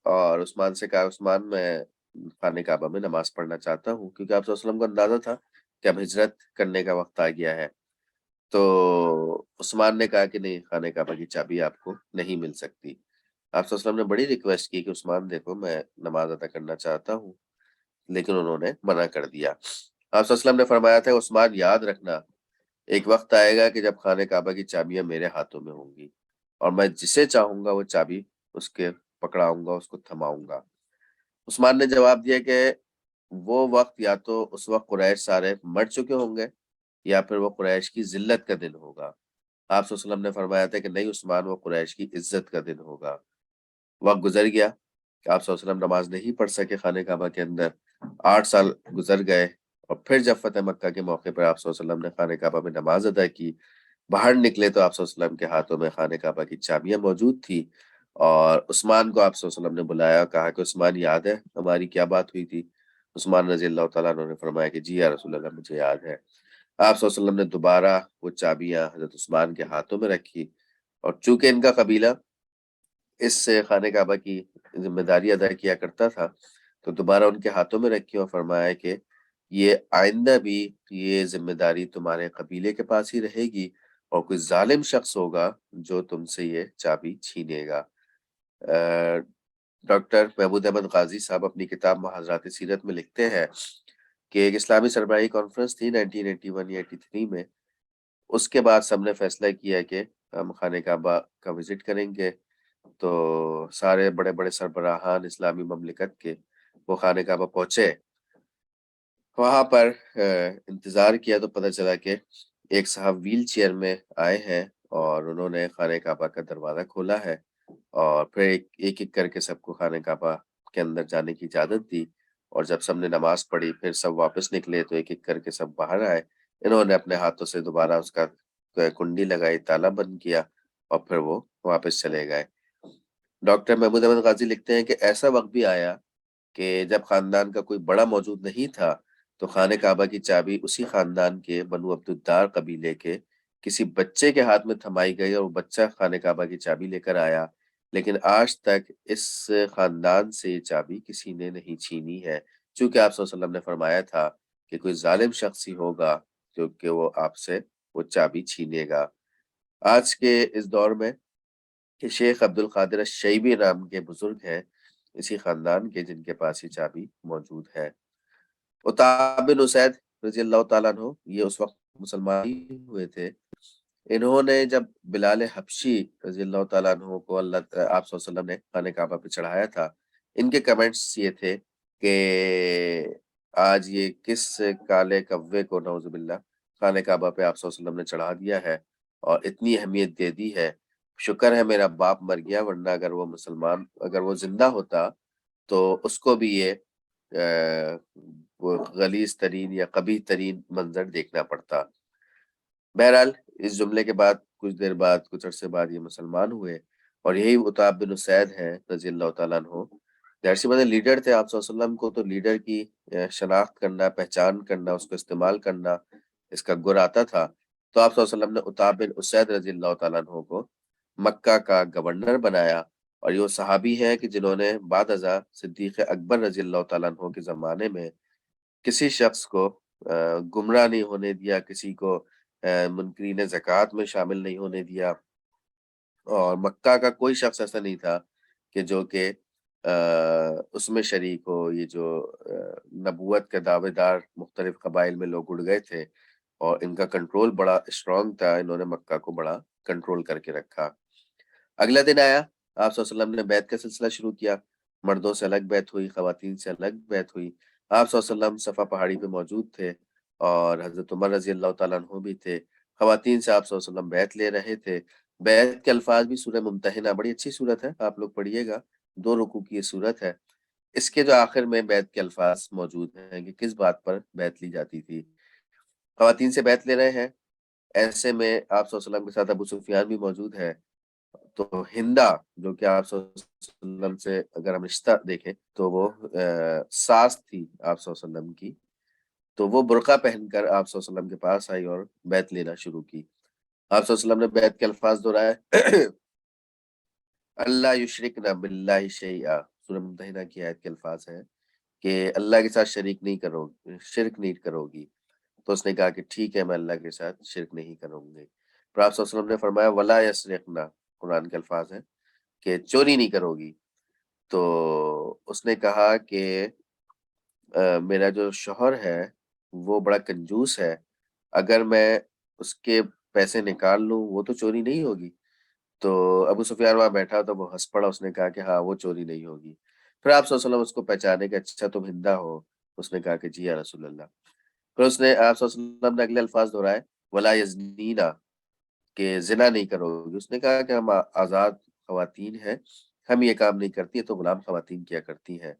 اور عثمان سے کہا عثمان میں خانہ کعبہ میں نماز پڑھنا چاہتا ہوں، کیونکہ آپ صلی اللہ علیہ وسلم کو اندازہ تھا کہ اب ہجرت کرنے کا وقت آ گیا ہے. تو عثمان نے کہا کہ نہیں، خانہ کعبہ کی چابی آپ کو نہیں مل سکتی. آپ صلی اللہ علیہ وسلم نے بڑی ریکویسٹ کی کہ عثمان دیکھو میں نماز ادا کرنا چاہتا ہوں، لیکن انہوں نے منع کر دیا. آپ صلی اللہ علیہ وسلم نے فرمایا تھا عثمان یاد رکھنا، ایک وقت آئے گا کہ جب خانہ کعبہ کی چابیاں میرے ہاتھوں میں ہوں گی اور میں جسے چاہوں گا وہ چابی اس کے پکڑاؤں گا، اس کو تھماؤں گا. عثمان نے جواب دیا کہ وہ وقت یا تو اس وقت قریش سارے مر چکے ہوں گے یا پھر وہ قریش کی ذلت کا دن ہوگا. آپ صلی اللہ علیہ وسلم نے فرمایا تھا کہ نہیں عثمان، وہ قریش کی عزت کا دن ہوگا. وقت گزر گیا کہ آپ صلی اللہ علیہ وسلم نماز نہیں پڑھ سکے خانہ کعبہ کے اندر. 8 سال گزر گئے اور پھر جب فتح مکہ کے موقع پر آپ صلی اللہ علیہ وسلم نے خانہ کعبہ میں نماز ادا کی، باہر نکلے تو آپ صلی اللہ علیہ وسلم کے ہاتھوں میں خانہ کعبہ کی چابیاں موجود تھی. اور عثمان کو آپ صلی اللہ علیہ وسلم نے بلایا اور کہا کہ عثمان یاد ہے ہماری کیا بات ہوئی تھی؟ عثمان رضی اللہ تعالیٰ عنہ نے فرمایا کہ جی یا رسول اللہ مجھے یاد ہے۔ آپ صلی اللہ علیہ وسلم نے دوبارہ وہ چابیاں حضرت عثمان کے ہاتھوں میں رکھی، اور چونکہ ان کا قبیلہ اس خانہ کعبہ کی ذمہ داری ادا کیا کرتا تھا، تو دوبارہ ان کے ہاتھوں میں رکھی اور فرمایا کہ یہ آئندہ بھی یہ ذمہ داری تمہارے قبیلے کے پاس ہی رہے گی، اور کوئی ظالم شخص ہوگا جو تم سے یہ چابی چھینے گا۔ ڈاکٹر محمود احمد غازی صاحب اپنی کتاب محاضرات سیرت میں لکھتے ہیں کہ ایک اسلامی سربراہی کانفرنس تھی 1981 یا 83 میں۔ اس کے بعد سب نے فیصلہ کیا کہ ہم خانہ کعبہ کا وزٹ کریں گے، تو سارے بڑے بڑے سربراہان اسلامی مملکت کے وہ خانہ کعبہ پہنچے۔ وہاں پر انتظار کیا تو پتہ چلا کہ ایک صاحب ویل چیئر میں آئے ہیں، اور انہوں نے خانہ کعبہ کا دروازہ کھولا ہے، اور پھر ایک ایک کر کے سب کو خانہ کعبہ کے اندر جانے کی اجازت دی، اور جب سب نے نماز پڑھی پھر سب واپس نکلے تو ایک ایک کر کے سب باہر آئے۔ انہوں نے اپنے ہاتھوں سے دوبارہ اس کا کنڈی لگائی، تالا بند کیا، اور پھر وہ واپس چلے گئے۔ ڈاکٹر محمود احمد غازی لکھتے ہیں کہ ایسا وقت بھی آیا کہ جب خاندان کا کوئی بڑا موجود نہیں تھا تو خانہ کعبہ کی چابی اسی خاندان کے بنو عبدالدار قبیلے کے کسی بچے کے ہاتھ میں تھمائی گئی، اور وہ بچہ خانہ کعبہ کی چابی لے کر آیا، لیکن آج تک اس خاندان سے یہ چابی کسی نے نہیں چھینی ہے، چونکہ آپ صلی اللہ علیہ وسلم نے فرمایا تھا کہ کوئی ظالم شخص ہی ہوگا کیونکہ وہ آپ سے وہ چابی چھینے گا۔ آج کے اس دور میں کہ شیخ عبد القادر الشیبی نام کے بزرگ ہیں اسی خاندان کے، جن کے پاس یہ چابی موجود ہے۔ عتاب بن اسید رضی اللہ تعالیٰ عنہ یہ اس وقت مسلمان ہی ہوئے تھے۔ انہوں نے جب بلال حبشی رضی اللہ تعالیٰ عنہ کو آپ صلی اللہ علیہ وسلم نے خانہ کعبہ پہ چڑھایا تھا، ان کے کمنٹس یہ تھے کہ آج یہ کس کالے کوے کو نعوذ باللہ خانہ کعبہ پہ آپ صلی اللہ علیہ وسلم نے چڑھا دیا ہے اور اتنی اہمیت دے دی ہے، شکر ہے میرا باپ مر گیا، ورنہ اگر وہ زندہ ہوتا تو اس کو بھی یہ وہ غلیظ ترین یا قبیح ترین منظر دیکھنا پڑتا۔ بہرحال اس جملے کے بعد کچھ عرصے بعد یہ مسلمان ہوئے، اور یہی عتاب بن اسید ہیں رضی اللہ تعالیٰ عنہ۔ ظاہر سی بات ہے لیڈر تھے آپ صلی اللہ علیہ وسلم کو، تو لیڈر کی شناخت کرنا، پہچان کرنا، اس کو استعمال کرنا، اس کا گر آتا تھا۔ تو آپ صلی اللہ علیہ وسلم نے عتاب بن اسید رضی اللہ تعالیٰ عنہ کو مکہ کا گورنر بنایا، اور یہ وہ صحابی ہیں کہ جنہوں نے بعد ازاں صدیق اکبر رضی اللہ تعالیٰ عنہ کے زمانے میں کسی شخص کو گمراہ نہیں ہونے دیا، کسی کو منکرین زکوٰۃ میں شامل نہیں ہونے دیا، اور مکہ کا کوئی شخص ایسا نہیں تھا کہ جو کہ اس میں شریک ہو۔ یہ جو نبوت کے دعوے دار مختلف قبائل میں لوگ اڑ گئے تھے، اور ان کا کنٹرول بڑا اسٹرانگ تھا، انہوں نے مکہ کو بڑا کنٹرول کر کے رکھا۔ اگلا دن آیا، آپ صلی اللہ علیہ وسلم نے بیعت کا سلسلہ شروع کیا، مردوں سے الگ بیعت ہوئی، خواتین سے الگ بیعت ہوئی۔ آپ صلی اللہ علیہ وسلم صفا پہاڑی پہ موجود تھے، اور حضرت عمر رضی اللہ تعالیٰ عنہ بھی تھے۔ خواتین سے آپ صلی اللہ علیہ وسلم بیعت لے رہے تھے۔ بیعت کے الفاظ بھی سورہ ممتحنہ، بڑی اچھی صورت ہے، آپ لوگ پڑھیے گا، 2 رکوع کی یہ صورت ہے۔ اس کے جو آخر میں بیعت کے الفاظ موجود ہیں کہ کس بات پر بیعت لی جاتی تھی۔ خواتین سے بیعت لے رہے ہیں، ایسے میں آپ صلی اللہ علیہ وسلم کے ساتھ ابو سفیان بھی موجود ہے، تو ہندا جو کہ آپ صلی اللہ علیہ وسلم سے اگر ہم رشتہ دیکھیں تو وہ ساس تھی آپ صلی اللہ علیہ وسلم کی، تو وہ برقع پہن کر آپ صلی اللہ علیہ وسلم کے پاس آئی اور بیعت لینا شروع کی۔ آپ صلی اللہ علیہ وسلم نے بیعت کے الفاظ دہرائے، اللہ یشرکنا باللہ شیئا، سورہ ممتحنہ کی آیت کے الفاظ ہیں کہ اللہ کے ساتھ شرک نہیں کرو گی۔ تو اس نے کہا کہ ٹھیک ہے، میں اللہ کے ساتھ شرک نہیں کروں گی۔ پھر آپ صلی اللہ علیہ وسلم نے فرمایا ولا یسرقنا، قرآن کے الفاظ ہیں کہ چوری نہیں کرو گی۔ تو اس نے کہا کہ میرا جو شوہر ہے وہ بڑا کنجوس ہے، اگر میں اس کے پیسے نکال لوں وہ تو چوری نہیں ہوگی۔ تو ابو سفیان وہاں بیٹھا تو وہ ہنس پڑا، اس نے کہا کہ ہاں وہ چوری نہیں ہوگی۔ پھر آپ صلی اللہ علیہ وسلم اس کو پہچانے کہ اچھا تم ہندا ہو، اس نے کہا کہ جی یا رسول اللہ۔ پھر اس نے آپ صلی اللہ علیہ وسلم نے اگلے الفاظ دہرائے ولا یزنینا، کہ زنا نہیں کرو گی۔ اس نے کہا کہ ہم آزاد خواتین ہیں، ہم یہ کام نہیں کرتی، تو غلام خواتین کیا کرتی ہیں۔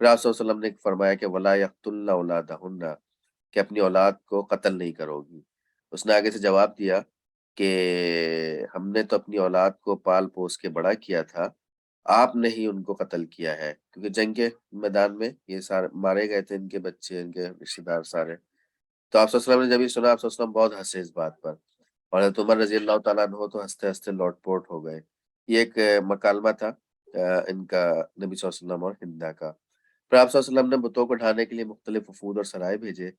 پھر آپ صلی اللہ علیہ وسلم نے فرمایا کہ ولا یقتلن اولادہن، کہ اپنی اولاد کو قتل نہیں کرو گی۔ اس نے آگے سے جواب دیا کہ ہم نے تو اپنی اولاد کو پال پوس کے بڑا کیا تھا، آپ نے ہی ان کو قتل کیا ہے، کیونکہ جنگ کے میدان میں یہ سارے مارے گئے تھے، ان کے بچے، ان کے رشتے دار سارے۔ تو آپ صلی اللہ علیہ وسلم نے جب یہ سنا، آپ صلی اللہ علیہ وسلم بہت ہنسے اس بات پر، اور حضرت عمر رضی اللہ تعالیٰ عنہ تو ہنستے ہنستے لوٹ پوٹ ہو گئے۔ یہ ایک مکالمہ تھا ان کا نبی صلی اللہ علیہ وسلم اور ہندا کا۔ پھر آپ صلی اللہ علیہ وسلم نے بتوں کو ڈھانے کے لیے مختلف وفود اور سرائے بھیجے۔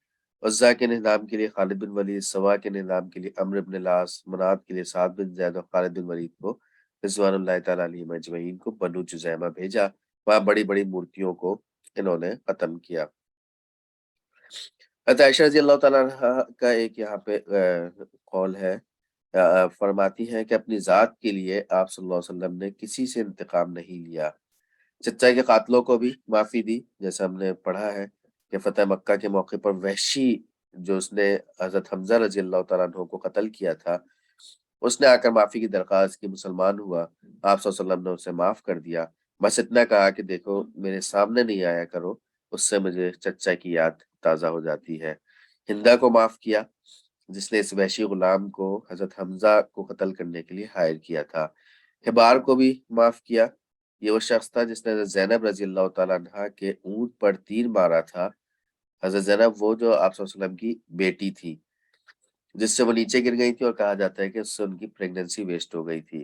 عزا کے نظام کے لیے خالد بن ولید، سوا کے نظام کے لیے عمرو بن العاص، منات کے لیے سعد بن زید اور خالد بن ولید کو رضوان اللہ تعالیٰ علیہ مجمعین کو بنو جزیمہ بھیجا۔ وہاں بڑی بڑی مورتیوں کو انہوں نے ختم کیا۔ حضرت عائشہ رضی اللہ تعالیٰ عنہ کا ایک یہاں پہ قول ہے، فرماتی ہیں کہ اپنی ذات کے لیے آپ صلی اللہ علیہ وسلم نے کسی سے انتقام نہیں لیا۔ چچا کے قاتلوں کو بھی معافی دی، جیسا ہم نے پڑھا ہے کہ فتح مکہ کے موقع پر وحشی جو اس نے حضرت حمزہ رضی اللہ تعالیٰ عنہ کو قتل کیا تھا، اس نے آ کر معافی کی درخواست کی، مسلمان ہوا، آپ صلی اللہ علیہ وسلم نے اسے معاف کر دیا۔ بس اتنا کہا کہ دیکھو میرے سامنے نہیں آیا کرو، اس سے مجھے چچا کی یاد تازہ ہو جاتی ہے۔ ہندا کو معاف کیا، جس نے اس وحشی غلام کو حضرت حمزہ کو قتل کرنے کے لیے ہائر کیا تھا۔ حبار کو بھی معاف کیا، یہ وہ شخص تھا جس نے حضرت زینب رضی اللہ تعالیٰ عنہ کے اونٹ پر تیر مارا تھا۔ حضرت زینب وہ جو آپ صلی اللہ علیہ وسلم کی بیٹی تھی، جس سے وہ نیچے گر گئی تھی، اور کہا جاتا ہے کہ اس سے ان کی پریگننسی ویسٹ ہو گئی تھی۔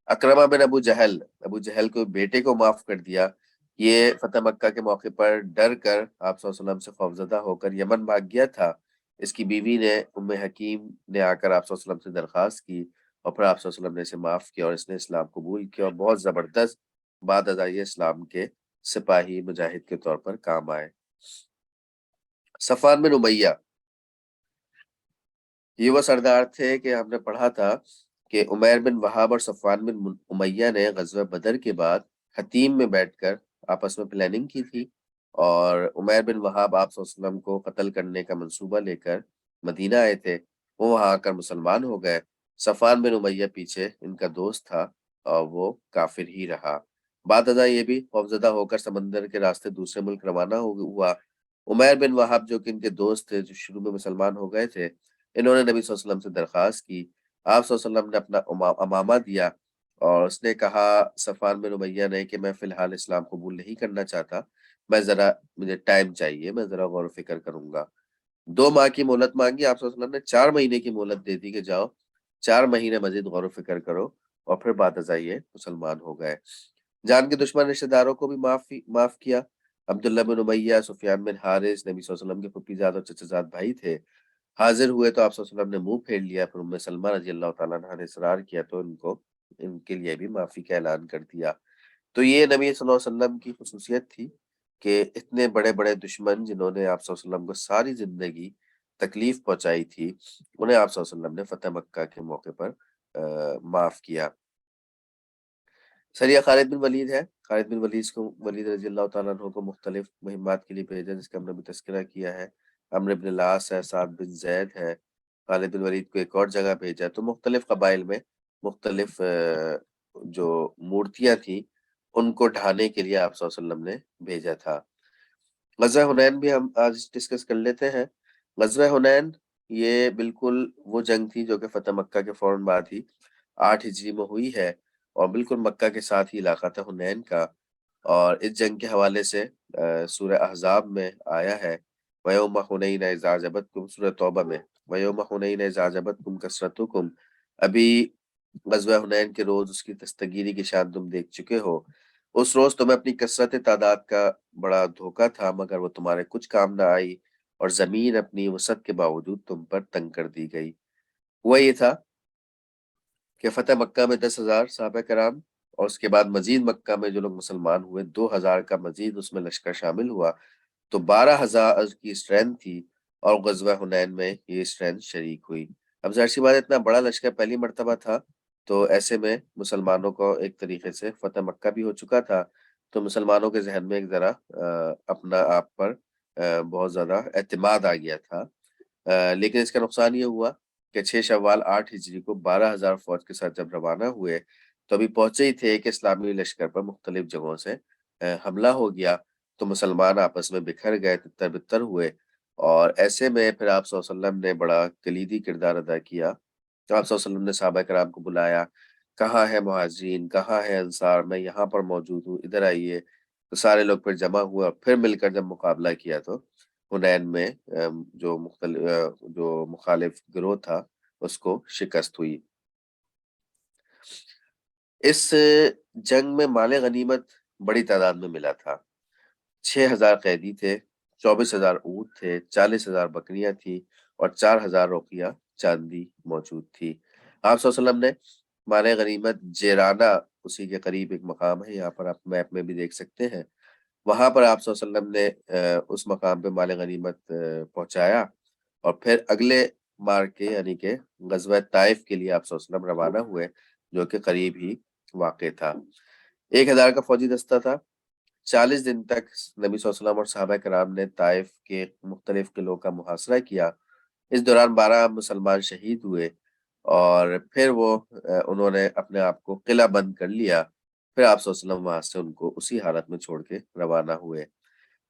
اکرمہ بن ابو جہل کو بیٹے کو معاف کر دیا۔ یہ فتح مکہ کے موقع پر ڈر کر آپ صلی اللہ علیہ وسلم سے خوفزدہ ہو کر یمن بھاگ گیا تھا۔ اس کی بیوی نے ام حکیم نے آ کر آپ صلی اللہ علیہ وسلم سے درخواست کی، اور پھر آپ صلی اللہ علیہ وسلم نے اسے معاف کیا، اور اس نے اسلام قبول کیا، اور بہت زبردست بعد ازائی اسلام کے سپاہی مجاہد کے طور پر کام آئے۔ صفوان بن امیہ، یہ وہ سردار تھے کہ ہم نے پڑھا تھا کہ عمیر بن وہاب اور صفوان بن امیہ نے غزوہ بدر کے بعد حتیم میں بیٹھ کر آپس میں پلاننگ کی تھی، اور عمیر بن وہاب آپ صلی اللہ علیہ وسلم کو قتل کرنے کا منصوبہ لے کر مدینہ آئے تھے۔ وہ وہاں آ کر مسلمان ہو گئے۔ صفوان بن امیہ پیچھے ان کا دوست تھا، اور وہ کافر ہی رہا۔ بعد ازاں یہ بھی خوفزدہ ہو کر سمندر کے راستے دوسرے ملک روانہ ہوا۔ عمیر بن وہاب جو کہ ان کے دوست تھے، جو شروع میں مسلمان ہو گئے تھے، انہوں نے نبی صلی اللہ علیہ وسلم سے درخواست کی۔ آپ صلی اللہ علیہ وسلم نے اپنا امامہ دیا، اور اس نے کہا صفوان بن امیہ نے کہ میں فی الحال اسلام قبول نہیں کرنا چاہتا، مجھے ٹائم چاہیے، میں ذرا غور و فکر کروں گا۔ 2 ماہ کی مہلت مانگی، آپ صلی اللہ علیہ وسلم نے 4 مہینے کی مہلت دے دی کہ جاؤ 4 مہینے مزید غور و فکر کرو، اور پھر بعد ازاں یہ مسلمان ہو گئے۔ جان کے دشمن رشتہ داروں کو بھی معاف کیا۔ عبداللہ بن امیہ، سفیان بن حارث نبی صلی اللہ علیہ وسلم کے پھپھی زاد اور چچا زاد بھائی تھے۔ حاضر ہوئے تو آپ صلی اللہ علیہ وسلم نے منہ پھیر لیا، پھر ام سلمہ رضی اللہ تعالیٰ عنہ نے اصرار کیا تو ان کے لیے بھی معافی کا اعلان کر دیا۔ تو یہ نبی صلی اللہ علیہ وسلم کی خصوصیت تھی کہ اتنے بڑے بڑے دشمن جنہوں نے آپ صلی اللہ علیہ وسلم کو ساری زندگی تکلیف پہنچائی تھی، انہیں آپ صلی اللہ علیہ وسلم نے فتح مکہ کے موقع پر معاف کیا۔ سریہ خالد بن ولید ہے۔ خالد بن ولید رضی اللہ تعالیٰ عنہ کو مختلف مہمات کے لیے بھیجا، جس کا ہم نے بھی تذکرہ کیا ہے۔ عمرو بن العاص ہے، سعد بن زید ہے۔ خالد بن ولید کو ایک اور جگہ بھیجا، تو مختلف قبائل میں مختلف جو مورتیاں تھیں ان کو ڈھانے کے لیے آپ صلی اللہ علیہ وسلم نے بھیجا تھا۔ غزوہ حنین بھی ہم آج ڈسکس کر لیتے ہیں۔ غزوہ حنین یہ بالکل وہ جنگ تھی جو کہ فتح مکہ کے فوراً بعد ہی 8 ہجری میں ہوئی ہے، اور بالکل مکہ کے ساتھ ہی علاقہ تھا حنین کا۔ اور اس جنگ کے حوالے سے سورہ احزاب میں آیا ہے، وَيَوْمَ حُنَيْنَ إِذْ أَعْجَبَتْكُمْ، سورہ توبہ میں وَيَوْمَ حُنَيْنَ إِذْ أَعْجَبَتْكُمْ كَثْرَتُكُمْ، ابھی غزوہ حنین کے روز اس کی دستگیری کی شان تم دیکھ چکے ہو۔ اس روز تمہیں اپنی کثرت تعداد کا بڑا دھوکہ تھا، مگر وہ تمہارے کچھ کام نہ آئی، اور زمین اپنی وسعت کے باوجود تم پر تنگ کر دی گئی۔ وہ یہ تھا کہ فتح مکہ میں 10,000 صحابہ کرام، اور اس کے بعد مزید مکہ میں جو لوگ مسلمان ہوئے 2,000 کا مزید اس میں لشکر شامل ہوا، تو 12,000 کی اسٹرینتھ تھی، اور غزوہ حنین میں یہ اسٹرینتھ شریک ہوئی۔ اب ظاہر سی بات ہے، اتنا بڑا لشکر پہلی مرتبہ تھا، تو ایسے میں مسلمانوں کو ایک طریقے سے فتح مکہ بھی ہو چکا تھا، تو مسلمانوں کے ذہن میں ایک ذرا اپنا آپ پر بہت زیادہ اعتماد آ گیا تھا۔ لیکن اس کا نقصان یہ ہوا کہ 6 شوال 8 ہجری کو 12,000 فوج کے ساتھ جب روانہ ہوئے، تو ابھی پہنچے ہی تھے کہ اسلامی لشکر پر مختلف جگہوں سے حملہ ہو گیا، تو مسلمان آپس میں بکھر گئے، تتر بتر ہوئے، اور ایسے میں پھر آپ صلی اللہ علیہ وسلم نے بڑا کلیدی کردار ادا کیا۔ تو آپ صلی اللہ علیہ وسلم نے صحابہ کرام کو بلایا، کہاں ہے مہاجرین، کہاں ہے انصار، میں یہاں پر موجود ہوں، ادھر آئیے۔ تو سارے لوگ پھر جمع ہوئے اور پھر مل کر جب مقابلہ کیا تو حنین میں جو مخالف گروہ تھا اس کو شکست ہوئی۔ اس جنگ میں مال غنیمت بڑی تعداد میں ملا تھا۔ 6,000 قیدی تھے، 24,000 اونٹ تھے، 40,000 بکریاں تھیں اور 4,000 روقیہ چاندی موجود تھی۔ آپ صلی اللہ علیہ وسلم نے مال غنیمت جیرانہ، اسی کے قریب ایک مقام ہے، یہاں پر آپ میپ میں بھی دیکھ سکتے ہیں، وہاں پر آپ صلی اللہ علیہ وسلم نے اس مقام پہ مال غنیمت پہنچایا اور پھر اگلے مارکے یعنی کہ غزوہ طائف کے لیے آپ صلی اللہ علیہ وسلم روانہ ہوئے، جو کہ قریب ہی واقع تھا۔ 1,000 کا فوجی دستہ تھا۔ 40 دن تک نبی صلی اللہ علیہ وسلم اور صحابہ کرام نے طائف کے مختلف قلعوں کا محاصرہ کیا۔ اس دوران 12 مسلمان شہید ہوئے اور پھر انہوں نے اپنے آپ کو قلعہ بند کر لیا۔ پھر آپ صلی اللہ علیہ وسلم وہاں سے ان کو اسی حالت میں چھوڑ کے روانہ ہوئے۔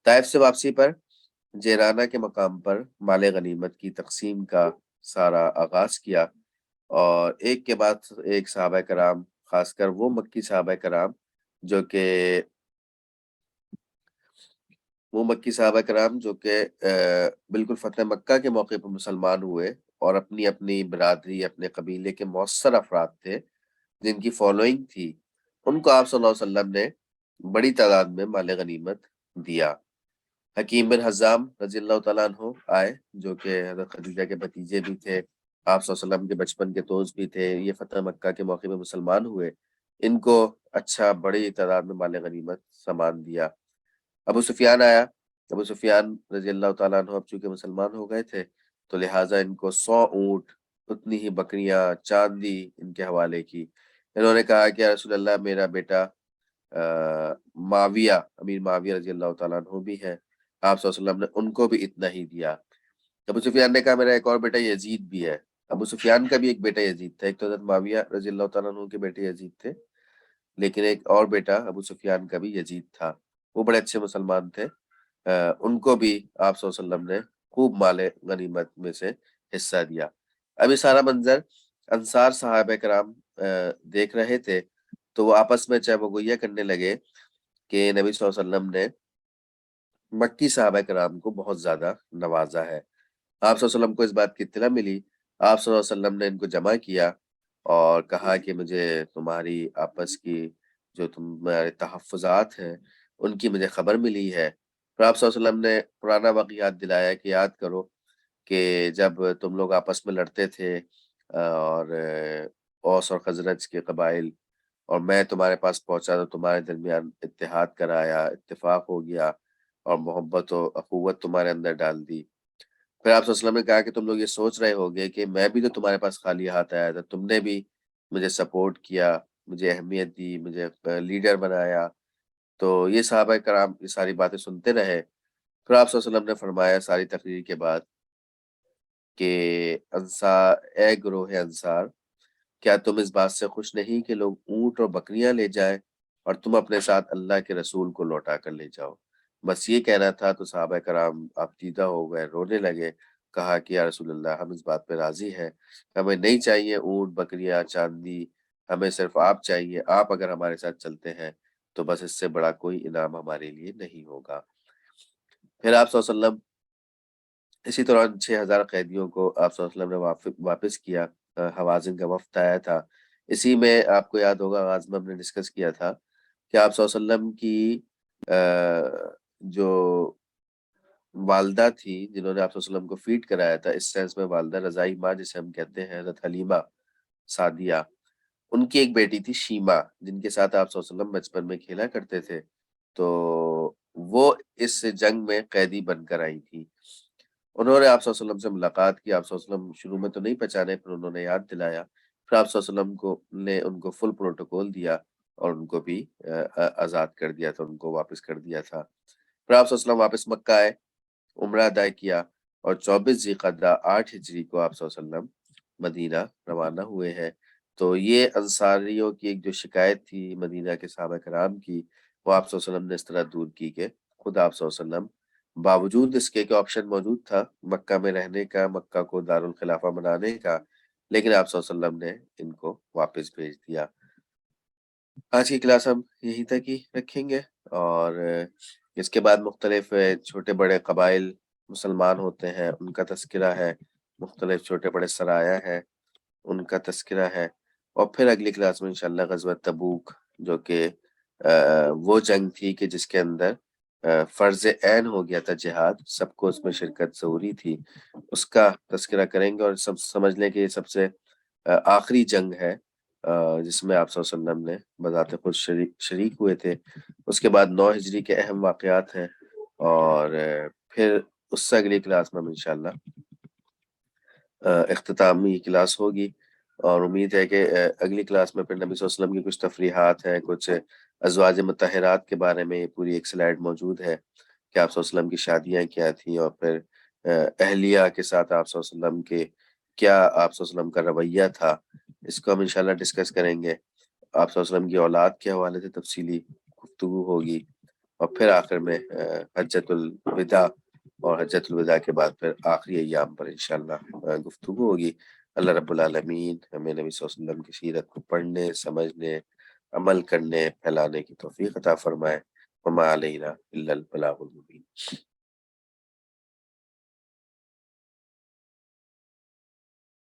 طائف سے واپسی پر جیرانہ کے مقام پر مال غنیمت کی تقسیم کا سارا آغاز کیا اور ایک کے بعد ایک صحابہ کرام، خاص کر وہ مکی صحابہ کرام جو کہ بالکل فتح مکہ کے موقع پر مسلمان ہوئے اور اپنی اپنی برادری، اپنے قبیلے کے مؤثر افراد تھے جن کی فالوئنگ تھی، ان کو آپ صلی اللہ علیہ وسلم نے بڑی تعداد میں مال غنیمت دیا۔ حکیم بن حزام رضی اللہ تعالیٰ عنہ آئے، جو کہ حضرت خدیجہ کے بھتیجے بھی تھے، آپ صلی اللہ علیہ وسلم کے بچپن کے دوست بھی تھے، یہ فتح مکہ کے موقع میں مسلمان ہوئے، ان کو اچھا بڑی تعداد میں مال غنیمت سامان دیا۔ ابو سفیان آیا، ابو سفیان رضی اللہ تعالیٰ عنہ اب چونکہ مسلمان ہو گئے تھے تو لہٰذا ان کو 100 اونٹ، اتنی ہی بکریاں، چاندی ان کے حوالے کی۔ انہوں نے کہا کہ رسول اللہ، میرا بیٹا معاویہ، امیر معاویہ رضی اللہ تعالیٰ عنہ بھی ہے، آپ صلی اللہ علیہ وسلم نے ان کو بھی اتنا ہی دیا۔ ابو سفیان نے کہا میرا ایک اور بیٹا یزید بھی ہے۔ ابو سفیان کا بھی ایک بیٹا یزید تھا، ایک تو حضرت معاویہ رضی اللہ تعالیٰ عنہ کے بیٹے یزید تھے، لیکن ایک اور بیٹا ابو سفیان کا بھی یزید تھا، وہ بڑے اچھے مسلمان تھے، ان کو بھی آپ صلی اللہ علیہ وسلم نے خوب مال غنیمت میں سے حصہ دیا۔ اب یہ سارا منظر انصار صحابہ کرام دیکھ رہے تھے تو وہ آپس میں چہ بگویہ کرنے لگے کہ نبی صلی اللہ علیہ وسلم نے مکی صحابہ کرام کو بہت زیادہ نوازا ہے۔ آپ صلی اللہ علیہ وسلم کو اس بات کی اطلاع ملی، آپ صلی اللہ علیہ وسلم نے ان کو جمع کیا اور کہا کہ مجھے تمہاری آپس کی جو تمہارے تحفظات ہیں ان کی مجھے خبر ملی ہے۔ پھر آپ صلی اللہ علیہ وسلم نے پرانا واقعات دلایا کہ یاد کرو کہ جب تم لوگ آپس میں لڑتے تھے اور اوس اور خزرج کے قبائل، اور میں تمہارے پاس پہنچا تو تمہارے درمیان اتحاد کرایا، اتفاق ہو گیا اور محبت و اخوت تمہارے اندر ڈال دی۔ پھر آپ صلی اللہ علیہ وسلم نے کہا کہ تم لوگ یہ سوچ رہے ہوگے کہ میں بھی تو تمہارے پاس خالی ہاتھ آیا تھا، تم نے بھی مجھے سپورٹ کیا، مجھے اہمیت دی، مجھے لیڈر بنایا۔ تو یہ صحابہ کرام یہ ساری باتیں سنتے رہے۔ پھر آپ صلی اللہ علیہ وسلم نے فرمایا ساری تقریر کے بعد کہ انصار، اے گروہ انصار، کیا تم اس بات سے خوش نہیں کہ لوگ اونٹ اور بکریاں لے جائیں اور تم اپنے ساتھ اللہ کے رسول کو لوٹا کر لے جاؤ؟ بس یہ کہنا تھا تو صحابہ کرام آپ دیدہ ہو گئے، رونے لگے، کہا کہ یا رسول اللہ، ہم اس بات پہ راضی ہیں، ہمیں نہیں چاہیے اونٹ، بکریاں، چاندی، ہمیں صرف آپ چاہیے، آپ اگر ہمارے ساتھ چلتے ہیں تو بس اس سے بڑا کوئی انعام ہمارے لیے نہیں ہوگا۔ پھر آپ صلی اللہ علیہ وسلم اسی طرح 6,000 قیدیوں کو آپ صلی اللہ علیہ وسلم نے واپس کیا۔ حوازن کا وفد آیا تھا، اسی میں آپ کو یاد ہوگا آغاز میں ہم نے ڈسکس کیا تھا کہ آپ صلی اللہ علیہ وسلم کی جو والدہ تھی جنہوں نے آپ صلی اللہ علیہ وسلم کو فیڈ کرایا تھا، اس سینس میں والدہ رضائی ماں جسے ہم کہتے ہیں، حضرت حلیمہ سعدیہ، ان کی ایک بیٹی تھی شیمہ، جن کے ساتھ آپ صلی اللہ علیہ وسلم بچپن میں کھیلا کرتے تھے، تو وہ اس جنگ میں قیدی بن کر آئی تھی۔ انہوں نے آپ صلی اللہ علیہ وسلم سے ملاقات کی، آپ صلی اللہ علیہ وسلم شروع میں تو نہیں پہچانے، پھر انہوں نے یاد دلایا، پھر آپ صلی اللہ علیہ وسلم نے ان کو فل پروٹوکول دیا اور ان کو بھی آزاد کر دیا تھا، ان کو واپس کر دیا تھا۔ پھر آپ صلی اللہ علیہ وسلم واپس مکہ آئے، عمرہ ادا کیا اور 24 ذی القعدہ 8 ہجری کو آپ صلی اللہ علیہ وسلم مدینہ روانہ ہوئے ہیں۔ تو یہ انصاریوں کی ایک جو شکایت تھی مدینہ کے صحابہ کرام کی، وہ آپ صلی اللہ علیہ وسلم نے اس طرح دور کی کہ خود آپ صلی اللہ علیہ وسلم باوجود اس کے کہ آپشن موجود تھا مکہ میں رہنے کا، مکہ کو دارالخلافہ بنانے کا، لیکن آپ صلی اللہ علیہ وسلم نے ان کو واپس بھیج دیا۔ آج کی کلاس ہم یہیں تک ہی رکھیں گے، اور اس کے بعد مختلف چھوٹے بڑے قبائل مسلمان ہوتے ہیں، ان کا تذکرہ ہے، مختلف چھوٹے بڑے سرایہ ہیں، ان کا تذکرہ ہے، اور پھر اگلی کلاس میں انشاءاللہ غزوہ تبوک، جو کہ وہ جنگ تھی کہ جس کے اندر فرض عین ہو گیا تھا جہاد، سب کو اس میں شرکت ضروری تھی، اس کا تذکرہ کریں گے، اور سب سمجھ لیں کہ یہ سب سے آخری جنگ ہے جس میں آپ صلی اللہ علیہ وسلم نے بذات خود شریک ہوئے تھے۔ اس کے بعد 9 ہجری کے اہم واقعات ہیں، اور پھر اس سے اگلی کلاس میں ہم انشاءاللہ اختتامی کلاس ہوگی، اور امید ہے کہ اگلی کلاس میں پھر نبی صلی اللہ علیہ وسلم کی کچھ تفریحات ہیں، کچھ ازواج مطہرات کے بارے میں پوری ایک سلائیڈ موجود ہے کہ آپ صلی اللہ علیہ وسلم کی شادیاں کیا تھیں، اور پھر اہلیہ کے ساتھ آپ صلی اللہ علیہ وسلم کے کیا آپ صلی اللہ علیہ وسلم کا رویہ تھا، اس کو ہم انشاءاللہ ڈسکس کریں گے۔ آپ صلی اللہ علیہ وسلم کی اولاد کے حوالے سے تفصیلی گفتگو ہوگی، اور پھر آخر میں حجۃ الوداع، اور حجۃ الوداع کے بعد پھر آخری ایام پر انشاءاللہ گفتگو ہوگی۔ اللہ رب العالمین ہمیں نبی صلی اللہ علیہ وسلم کی سیرت کو پڑھنے، سمجھنے، عمل کرنے، پھیلانے کی توفیق عطا فرمائے۔ وما علینا الا البلاغ المبین۔